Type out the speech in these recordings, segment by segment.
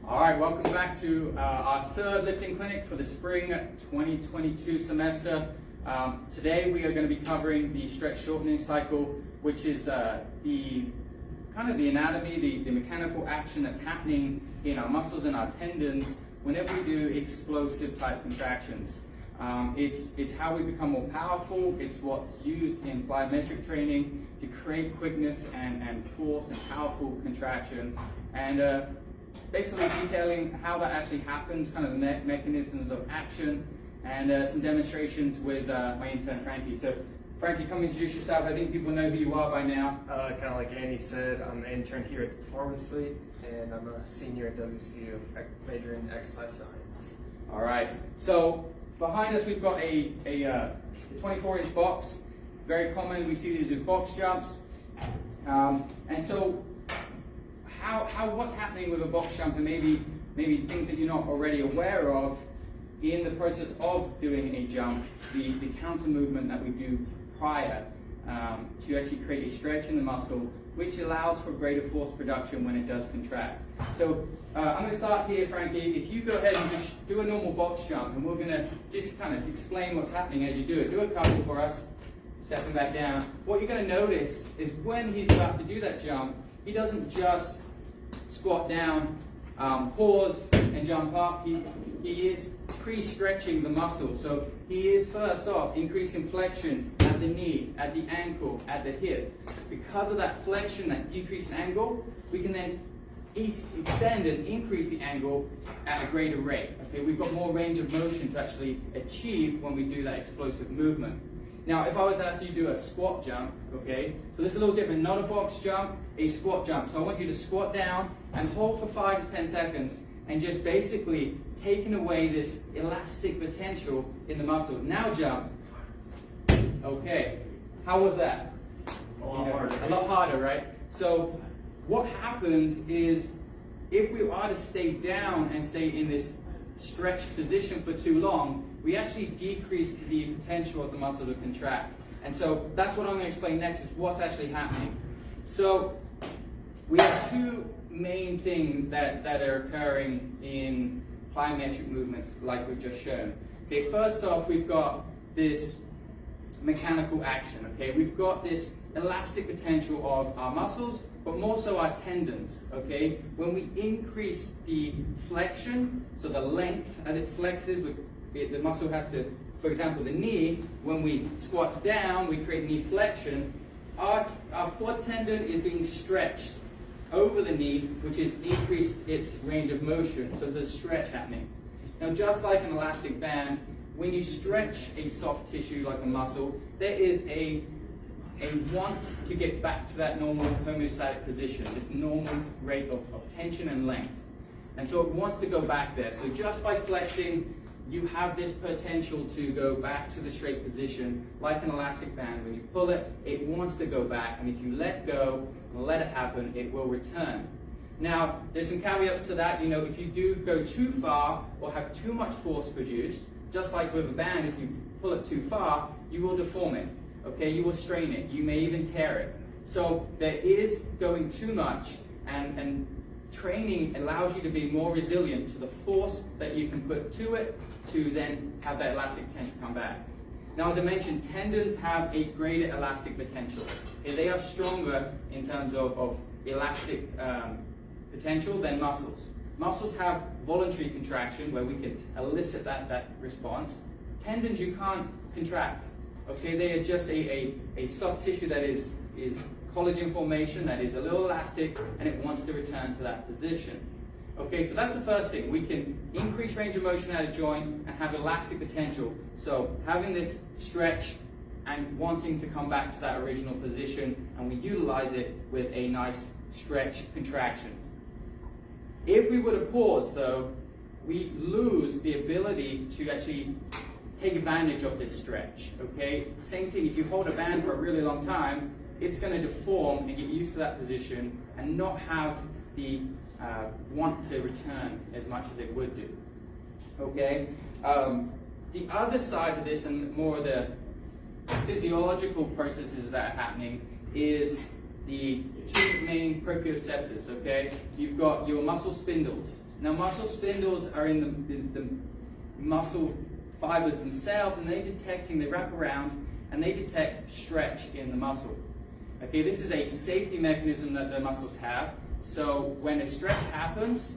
All right, welcome back to our third lifting clinic for the spring 2022 semester. Today we are going to be covering the stretch shortening cycle, which is the kind of the anatomy, the mechanical action that's happening in our muscles and our tendons whenever we do explosive type contractions. It's how we become more powerful. It's what's used in plyometric training to create quickness and force and powerful contraction, and basically detailing how that actually happens, kind of the mechanisms of action, and some demonstrations with my intern Frankie. So Frankie, come introduce yourself. I think people know who you are by now. Kind of like Andy said, I'm the intern here at the Performance Suite, and I'm a senior at WCU, majoring in exercise science. All right, so behind us we've got a 24-inch box. Very common, we see these with box jumps. And so what's happening with a box jump, and maybe things that you're not already aware of in the process of doing a jump, the counter movement that we do prior to actually create a stretch in the muscle, which allows for greater force production when it does contract. So I'm going to start here, Frankie. If you go ahead and just do a normal box jump, and we're going to just kind of explain what's happening as you do it. Do a couple for us, stepping back down. What you're going to notice is when he's about to do that jump, he doesn't just squat down, pause, and jump up. He is pre-stretching the muscle. So he is first off increasing flexion at the knee, at the ankle, at the hip. Because of that flexion, that decreased angle, we can then extend and increase the angle at a greater rate. Okay, we've got more range of motion to actually achieve when we do that explosive movement. Now, if I was asked you to do a squat jump, okay, so this is a little different, not a box jump, a squat jump. So I want you to squat down and hold for 5 to 10 seconds and just basically taking away this elastic potential in the muscle. Now jump. Okay, how was that? A lot harder. A lot harder, right? So what happens is if we are to stay down and stay in this stretched position for too long, we actually decrease the potential of the muscle to contract. And so that's what I'm going to explain next, is what's actually happening. So we have two main things that are occurring in plyometric movements like we've just shown. Okay, first off, we've got this mechanical action. Okay, we've got this elastic potential of our muscles, but more so our tendons. Okay, when we increase the flexion, so the length as it flexes, the muscle has to, for example, the knee, when we squat down, we create knee flexion. Our quad tendon is being stretched over the knee, which has increased its range of motion, so there's a stretch happening. Now, just like an elastic band, when you stretch a soft tissue like a muscle, there is a want to get back to that normal homeostatic position, this normal rate of tension and length. And so it wants to go back there. So just by flexing, you have this potential to go back to the straight position like an elastic band. When you pull it, it wants to go back, and if you let go and let it happen, it will return. Now, there's some caveats to that. You know, if you do go too far or have too much force produced, just like with a band, if you pull it too far, you will deform it. Okay, you will strain it. You may even tear it. So there is going too much, and training allows you to be more resilient to the force that you can put to it to then have that elastic potential come back. Now, as I mentioned, tendons have a greater elastic potential. Okay, they are stronger in terms of elastic potential than muscles. Muscles have voluntary contraction where we can elicit that response. Tendons you can't contract. Okay, they are just a soft tissue that is collagen formation, that is a little elastic, and it wants to return to that position. Okay, so that's the first thing. We can increase range of motion at a joint and have elastic potential. So having this stretch and wanting to come back to that original position, and we utilize it with a nice stretch contraction. If we were to pause though, we lose the ability to actually take advantage of this stretch. Okay, same thing, if you hold a band for a really long time, it's going to deform and get used to that position and not have the want to return as much as it would do. Okay, the other side of this, and more of the physiological processes that are happening, is the two main proprioceptors, okay? You've got your muscle spindles. Now muscle spindles are in the muscle fibers themselves, and they wrap around and they detect stretch in the muscle. Okay, this is a safety mechanism that the muscles have. So when a stretch happens,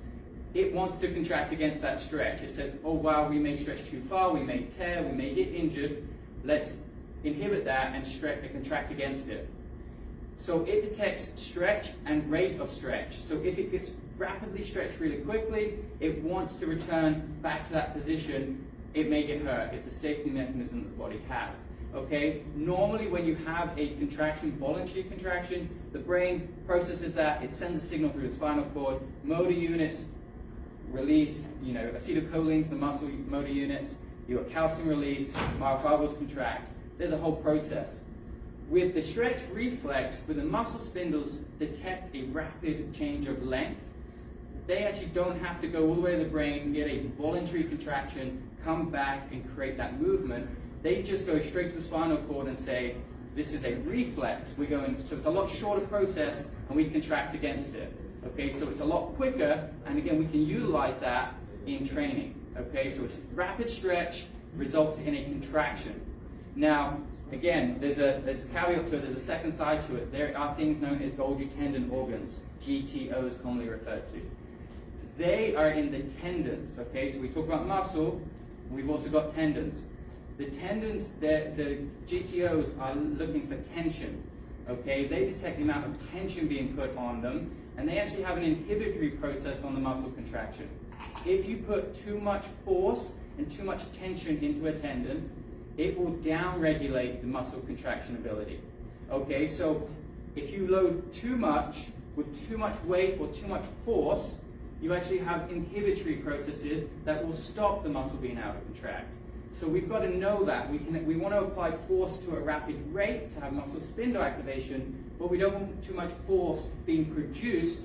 it wants to contract against that stretch. It says, oh wow, we may stretch too far, we may tear, we may get injured. Let's inhibit that and contract against it. So it detects stretch and rate of stretch. So if it gets rapidly stretched really quickly, it wants to return back to that position. It may get hurt. It's a safety mechanism that the body has. Okay? Normally when you have a contraction, voluntary contraction, the brain processes that, it sends a signal through the spinal cord, motor units release, acetylcholine to the muscle motor units, you got calcium release, myofibrils contract. There's a whole process. With the stretch reflex, when the muscle spindles detect a rapid change of length, they actually don't have to go all the way to the brain, get a voluntary contraction, come back and create that movement. They just go straight to the spinal cord and say, this is a reflex. We're going, so it's a lot shorter process and we contract against it. Okay, so it's a lot quicker, and again, we can utilize that in training. Okay, so it's rapid stretch results in a contraction. Now, again, there's a caveat to it, there's a second side to it. There are things known as Golgi tendon organs, GTOs commonly referred to. They are in the tendons, okay? So we talk about muscle, we've also got tendons. The tendons, the GTOs are looking for tension, okay? They detect the amount of tension being put on them, and they actually have an inhibitory process on the muscle contraction. If you put too much force and too much tension into a tendon, it will downregulate the muscle contraction ability. Okay, so if you load too much with too much weight or too much force, you actually have inhibitory processes that will stop the muscle being able to contract. So we've got to know that. We want to apply force to a rapid rate to have muscle spindle activation, but we don't want too much force being produced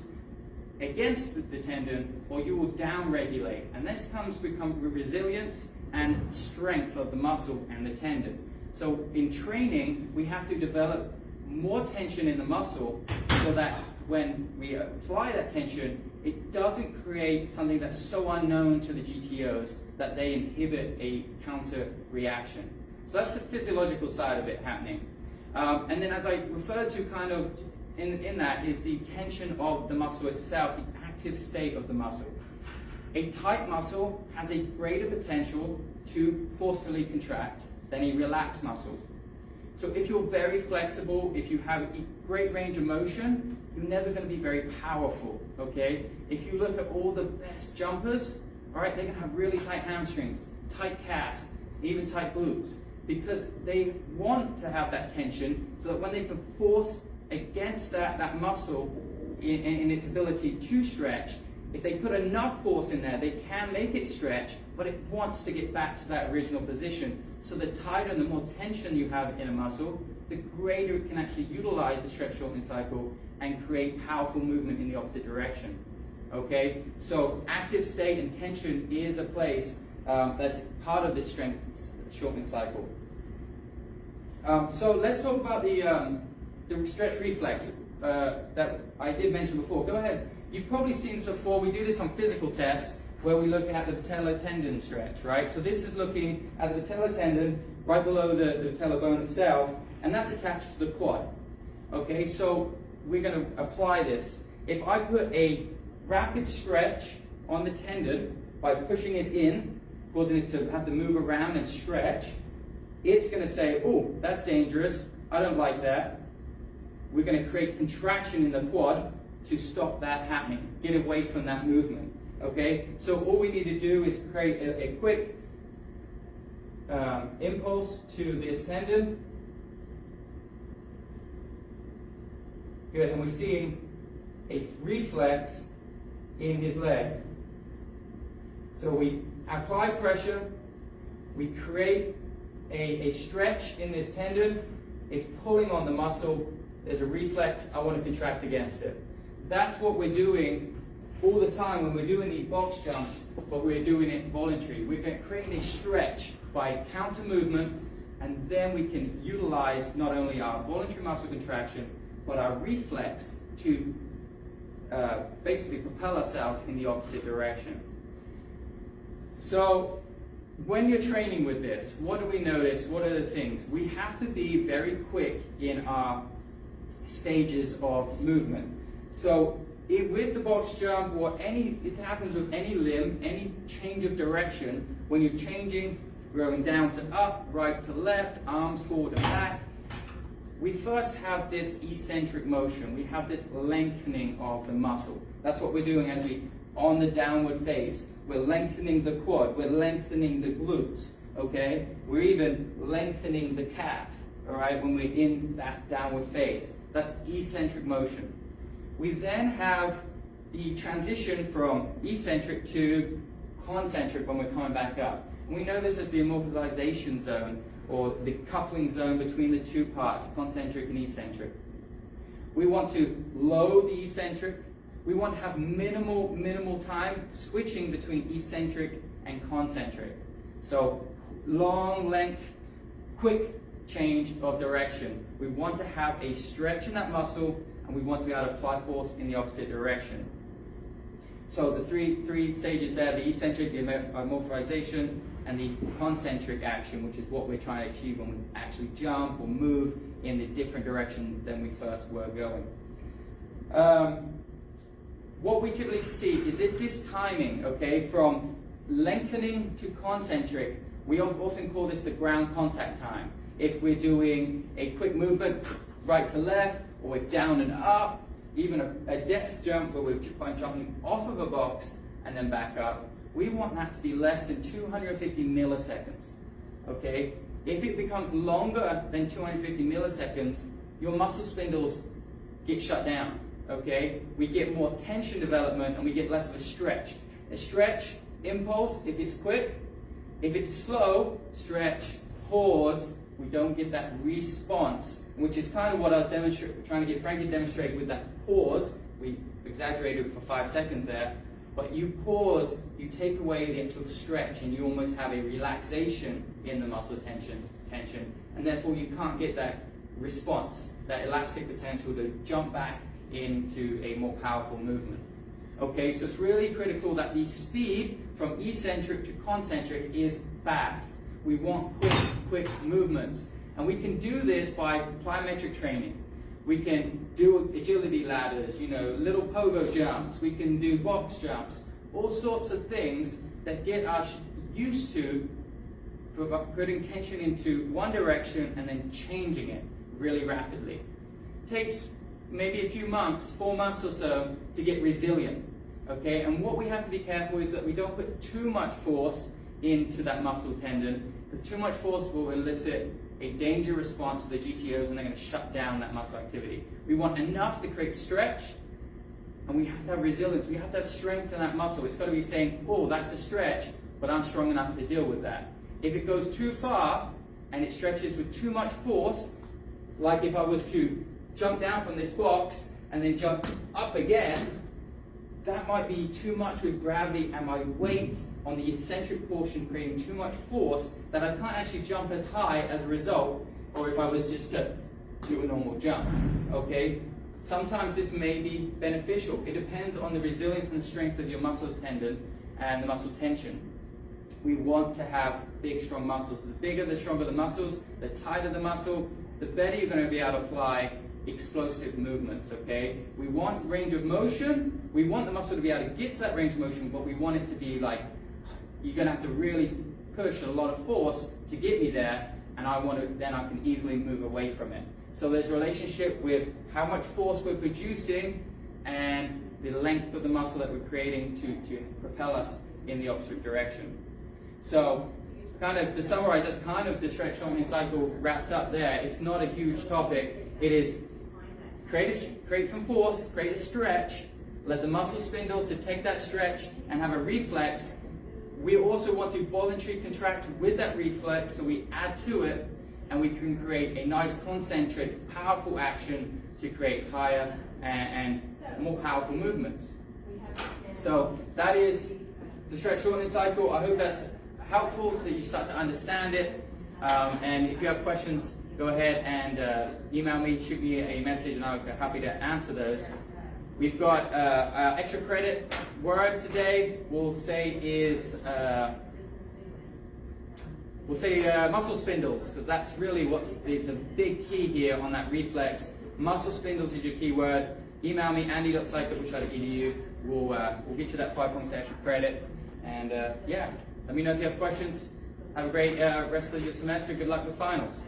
against the tendon, or you will downregulate. And this becomes resilience and strength of the muscle and the tendon. So in training, we have to develop more tension in the muscle so that when we apply that tension, it doesn't create something that's so unknown to the GTOs that they inhibit a counter reaction. So that's the physiological side of it happening. And then as I referred to kind of in that is the tension of the muscle itself, the active state of the muscle. A tight muscle has a greater potential to forcefully contract than a relaxed muscle. So if you're very flexible, if you have a great range of motion, you're never going to be very powerful, okay? If you look at all the best jumpers, all right, they're going to have really tight hamstrings, tight calves, even tight glutes, because they want to have that tension so that when they can force against that muscle in its ability to stretch, if they put enough force in there, they can make it stretch, but it wants to get back to that original position. So the tighter and the more tension you have in a muscle, the greater it can actually utilize the stretch shortening cycle and create powerful movement in the opposite direction. Okay, so active state and tension is a place that's part of this strength shortening cycle. So let's talk about the stretch reflex that I did mention before. Go ahead. You've probably seen this before. We do this on physical tests where we're looking at the patellar tendon stretch, right? So this is looking at the patellar tendon right below the patellar bone itself, and that's attached to the quad. Okay, so we're going to apply this. If I put a rapid stretch on the tendon by pushing it in, causing it to have to move around and stretch, it's going to say, oh, that's dangerous. I don't like that. We're going to create contraction in the quad to stop that happening, get away from that movement. Okay, so all we need to do is create a quick impulse to this tendon. Good, and we're seeing a reflex in his leg. So we apply pressure, we create a stretch in this tendon, it's pulling on the muscle, there's a reflex, I want to contract against it. That's what we're doing all the time when we're doing these box jumps, but we're doing it voluntary. We're going to create a stretch by counter movement, and then we can utilize not only our voluntary muscle contraction, but our reflex to basically propel ourselves in the opposite direction. So when you're training with this, what do we notice? What are the things? We have to be very quick in our stages of movement. So with the box jump, or it happens with any limb, any change of direction, when you're changing, going down to up, right to left, arms forward and back, we first have this eccentric motion. We have this lengthening of the muscle. That's what we're doing as we, on the downward phase. We're lengthening the quad, we're lengthening the glutes, okay? We're even lengthening the calf, all right, when we're in that downward phase. That's eccentric motion. We then have the transition from eccentric to concentric when we're coming back up. And we know this as the amortization zone, or the coupling zone between the two parts, concentric and eccentric. We want to load the eccentric. We want to have minimal time switching between eccentric and concentric. So long length, quick change of direction. We want to have a stretch in that muscle, and we want to be able to apply force in the opposite direction. So the three stages there, the eccentric, the amortization, and the concentric action, which is what we're trying to achieve when we actually jump or move in a different direction than we first were going. What we typically see is if this timing, okay, from lengthening to concentric, we often call this the ground contact time. If we're doing a quick movement, right to left, or we're down and up, even a depth jump where we're jumping off of a box and then back up, we want that to be less than 250 milliseconds, okay? If it becomes longer than 250 milliseconds, your muscle spindles get shut down, okay? We get more tension development and we get less of a stretch. A stretch impulse, if it's quick. If it's slow, stretch, pause, we don't get that response, which is kind of what I was trying to get Frank to demonstrate with that pause. We exaggerated for 5 seconds there. But you pause, you take away the actual stretch, and you almost have a relaxation in the muscle tension, and therefore you can't get that response, that elastic potential to jump back into a more powerful movement. Okay, so it's really critical that the speed from eccentric to concentric is fast. We want quick movements, and we can do this by plyometric training. We can do agility ladders, little pogo jumps. We can do box jumps, all sorts of things that get us used to putting tension into one direction and then changing it really rapidly. It takes maybe a few months, 4 months or so, to get resilient. Okay, and what we have to be careful is that we don't put too much force into that muscle tendon, because too much force will elicit a danger response to the GTOs, and they're going to shut down that muscle activity. We want enough to create stretch, and we have to have resilience. We have to have strength in that muscle. It's got to be saying, oh, that's a stretch, but I'm strong enough to deal with that. If it goes too far and it stretches with too much force, like if I was to jump down from this box and then jump up again, that might be too much with gravity and my weight on the eccentric portion creating too much force that I can't actually jump as high as a result, or if I was just to do a normal jump, okay? Sometimes this may be beneficial. It depends on the resilience and the strength of your muscle tendon and the muscle tension. We want to have big, strong muscles. The bigger, the stronger the muscles, the tighter the muscle, the better you're going to be able to apply explosive movements, okay? We want range of motion. We want the muscle to be able to get to that range of motion, but we want it to be like, you're going to have to really push a lot of force to get me there, and then I can easily move away from it. So there's a relationship with how much force we're producing and the length of the muscle that we're creating to propel us in the opposite direction. So kind of to summarize, that's kind of the stretch shortening cycle wrapped up there. It's not a huge topic. It is create some force, create a stretch, let the muscle spindles to take that stretch and have a reflex. We also want to voluntarily contract with that reflex, so we add to it, and we can create a nice concentric, powerful action to create higher and more powerful movements. So that is the stretch shortening cycle. I hope that's helpful so you start to understand it. And if you have questions, go ahead and email me, shoot me a message, and I'll be happy to answer those. We've got our extra credit word today. We'll say muscle spindles, because that's really what's the big key here on that reflex. Muscle spindles is your key word. Email me, andy.sykes@wishart.edu. We'll get you that 5 points extra credit. And yeah, let me know if you have questions. Have a great rest of your semester. Good luck with finals.